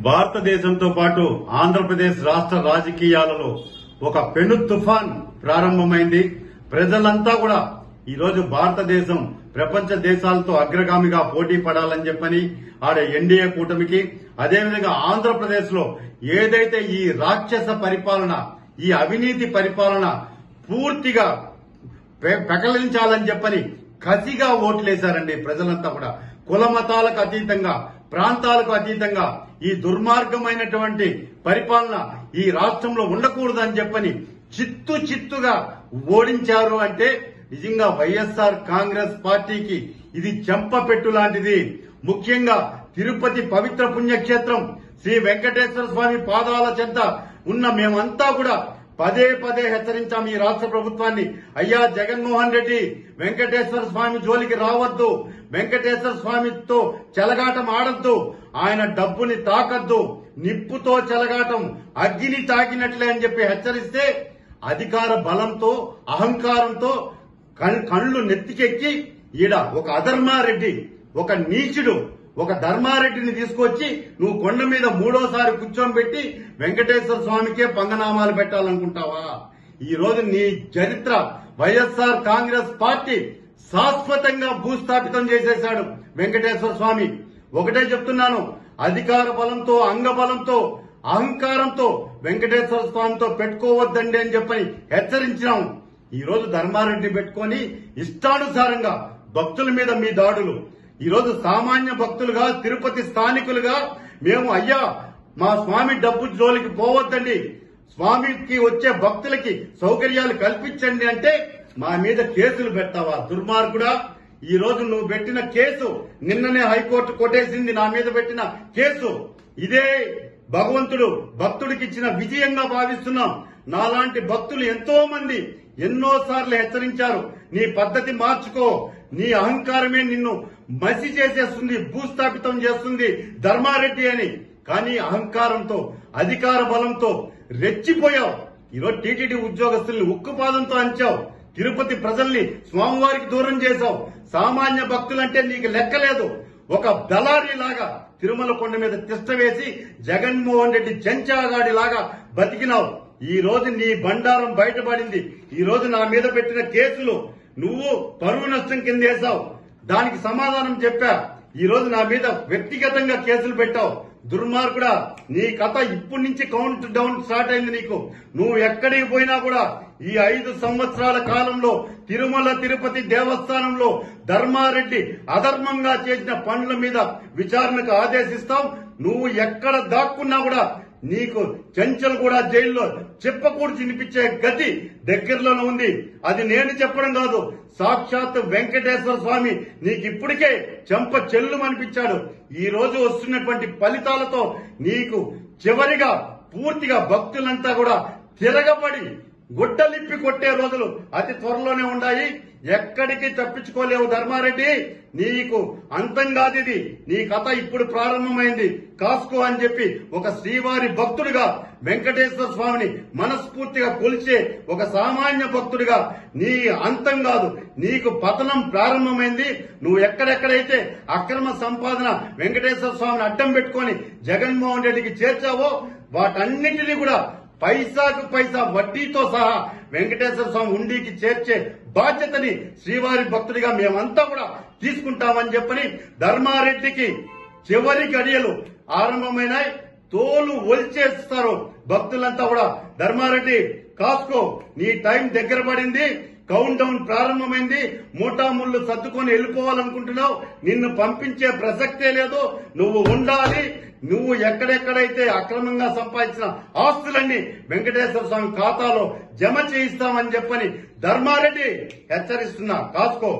భారతదేశంతో పాటు ఆంధ్రప్రదేశ్ రాష్ట్ర రాజకీయాలలో ఒక పెను తుఫాన్ ప్రారంభమైంది. ప్రజలంతా కూడా ఈ రోజు భారతదేశం ప్రపంచ దేశాలతో అగ్రగామిగా పోటీ పడాలని చెప్పని ఆడ ఎన్డీఏ కూటమికి, అదేవిధంగా ఆంధ్రప్రదేశ్ లో ఏదైతే ఈ రాక్షస పరిపాలన, ఈ అవినీతి పరిపాలన పూర్తిగా పెకలించాలని చెప్పని కసిగా ఓట్లేశారండి. ప్రజలంతా కూడా కుల మతాలకు అతీతంగా, ప్రాంతాలకు అతీతంగా ఈ దుర్మార్గమైనటువంటి పరిపాలన ఈ రాష్ట్రంలో ఉండకూడదని చెప్పని చిత్తుగా ఓడించారు. అంటే నిజంగా వైఎస్ఆర్ కాంగ్రెస్ పార్టీకి ఇది చెంపపెట్టు లాంటిది. ముఖ్యంగా తిరుపతి పవిత్ర పుణ్యక్షేత్రం శ్రీ వెంకటేశ్వర స్వామి పాదాల చెంత ఉన్న మేమంతా కూడా పదే హెచ్చరించాం ఈ రాష్ట్ర ప్రభుత్వాన్ని. అయ్యా జగన్మోహన్ రెడ్డి, వెంకటేశ్వర స్వామి జోలికి రావద్దు, వెంకటేశ్వర స్వామితో చెలగాటం ఆడద్దు, ఆయన డబ్బుని తాకద్దు, నిప్పుతో చెలగాటం అగ్గిని తాకినట్లే అని చెప్పి హెచ్చరిస్తే అధికార బలంతో, అహంకారంతో కళ్ళు నెత్తికెక్కి ఈడ ఒక అధర్మారెడ్డి, ఒక నీచుడు, ఒక ధర్మారెడ్డిని తీసుకొచ్చి నువ్వు కొండ మీద మూడోసారి కూర్చోబెట్టి వెంకటేశ్వర స్వామికే పంగనామాలు పెట్టాలనుకుంటావా? ఈ రోజు నీ చరిత్ర వైఎస్ఆర్ కాంగ్రెస్ పార్టీ శాశ్వతంగా భూస్థాపితం చేసేశాడు వెంకటేశ్వర స్వామి. ఒకటే చెప్తున్నాను, అధికార బలంతో, అంగబలంతో, అహంకారంతో వెంకటేశ్వర స్వామితో పెట్టుకోవద్దండి అని చెప్పని హెచ్చరించినాం. ఈ రోజు ధర్మారెడ్డి పెట్టుకొని ఇష్టానుసారంగా భక్తుల మీద మీ దాడులు. ఈ రోజు సామాన్య భక్తులుగా, తిరుపతి స్థానికులుగా మేము అయ్యా మా స్వామి డబ్బు జోలికి పోవద్దండి, స్వామికి వచ్చే భక్తులకి సౌకర్యాలు కల్పించండి అంటే మా మీద కేసులు పెడతావా దుర్మార్గుడా? ఈ రోజు నువ్వు పెట్టిన కేసు నిన్ననే హైకోర్టు కొట్టేసింది. నా మీద పెట్టిన కేసు ఇదే భగవంతుడు భక్తుడికి ఇచ్చిన విజయంగా భావిస్తున్నాం. నాలాంటి భక్తులు ఎంతో మంది ఎన్నోసార్లు హెచ్చరించారు, నీ పద్ధతి మార్చుకో, నీ అహంకారమే నిన్ను మసి చేసేస్తుంది, భూస్థాపితం చేస్తుంది ధర్మారెడ్డి అని. కానీ అహంకారంతో, అధికార బలంతో రెచ్చిపోయావు. ఈరోజు టీటీడీ ఉద్యోగస్తుల్ని ఉక్కుపాదంతో అంచావు, తిరుపతి ప్రజల్ని స్వామివారికి దూరం చేశావు. సామాన్య భక్తులంటే నీకు లెక్కలేదు. ఒక దళారీ లాగా తిరుమల కొండ మీద తిష్ట వేసి జగన్మోహన్ రెడ్డి చెంచాగాడి లాగా బతికినావు. ఈ రోజు నీ బండారం బయటపడింది. ఈ రోజు నా మీద పెట్టిన కేసులు నువ్వు పరువు నష్టం కింద వేశావు, దానికి సమాధానం చెప్పా. ఈ రోజు నా మీద వ్యక్తిగతంగా కేసులు పెట్టావు. దుర్మార్గుడా, నీ కథ ఇప్పటి నుంచి కౌంట్ డౌన్ స్టార్ట్ అయింది నీకు. నువ్వు ఎక్కడికి పోయినా కూడా ఈ 5 సంవత్సరాల కాలంలో తిరుమల తిరుపతి దేవస్థానంలో ధర్మారెడ్డి అధర్మంగా చేసిన పనుల మీద విచారణకు ఆదేశిస్తాం. నువ్వు ఎక్కడ దాక్కున్నా కూడా నీకు చెంచల్ కూడా జైల్లో చెప్పకూడదు వినిపించే గతి దగ్గరలోనే ఉంది. అది నేను చెప్పడం కాదు, సాక్షాత్ వెంకటేశ్వర స్వామి నీకు ఇప్పటికే చెంప చెల్లుమనిపించాడు. ఈ రోజు వస్తున్నటువంటి ఫలితాలతో నీకు చివరిగా పూర్తిగా భక్తులంతా కూడా తిరగబడి గుడ్డలిప్పి కొట్టే రోజులు అతి త్వరలోనే ఉన్నాయి. ఎక్కడికి తప్పించుకోలేవు ధర్మారెడ్డి, నీకు అంతం కాదిది. నీ కథ ఇప్పుడు ప్రారంభమైంది, కాసుకో అని చెప్పి ఒక శ్రీవారి భక్తుడిగా, వెంకటేశ్వర స్వామిని మనస్ఫూర్తిగా కొలిచే ఒక సామాన్య భక్తుడిగా నీ అంతం కాదు, నీకు పతనం ప్రారంభమైంది. నువ్వు ఎక్కడెక్కడైతే అక్రమ సంపాదన వెంకటేశ్వర స్వామిని అడ్డం పెట్టుకుని జగన్మోహన్ రెడ్డికి చేర్చావో వాటన్నిటినీ కూడా పైసాకు పైసా వడ్డీతో సహా వెంకటేశ్వర స్వామి ఉండికి చేర్చే బాధ్యతని శ్రీవారి భక్తుడిగా మేమంతా కూడా తీసుకుంటామని చెప్పని ధర్మారెడ్డికి చివరి గడియలు ఆరంభమైనాయి. తోలు ఒలిచేస్తారు భక్తులంతా కూడా. ధర్మారెడ్డి కాసుకో, నీ టైం దగ్గర పడింది, కౌంట్ డౌన్ ప్రారంభమైంది. మూటాముళ్ళు సర్దుకొని వెళ్ళిపోవాలనుకుంటున్నావు, నిన్ను పంపించే ప్రసక్తే లేదు. నువ్వు ఉండాలి. నువ్వు ఎక్కడెక్కడైతే అక్రమంగా సంపాదించిన ఆస్తులన్నీ వెంకటేశ్వర స్వామి ఖాతాలో జమ చేయిస్తామని చెప్పని ధర్మారెడ్డి హెచ్చరిస్తున్నా, కాసుకో.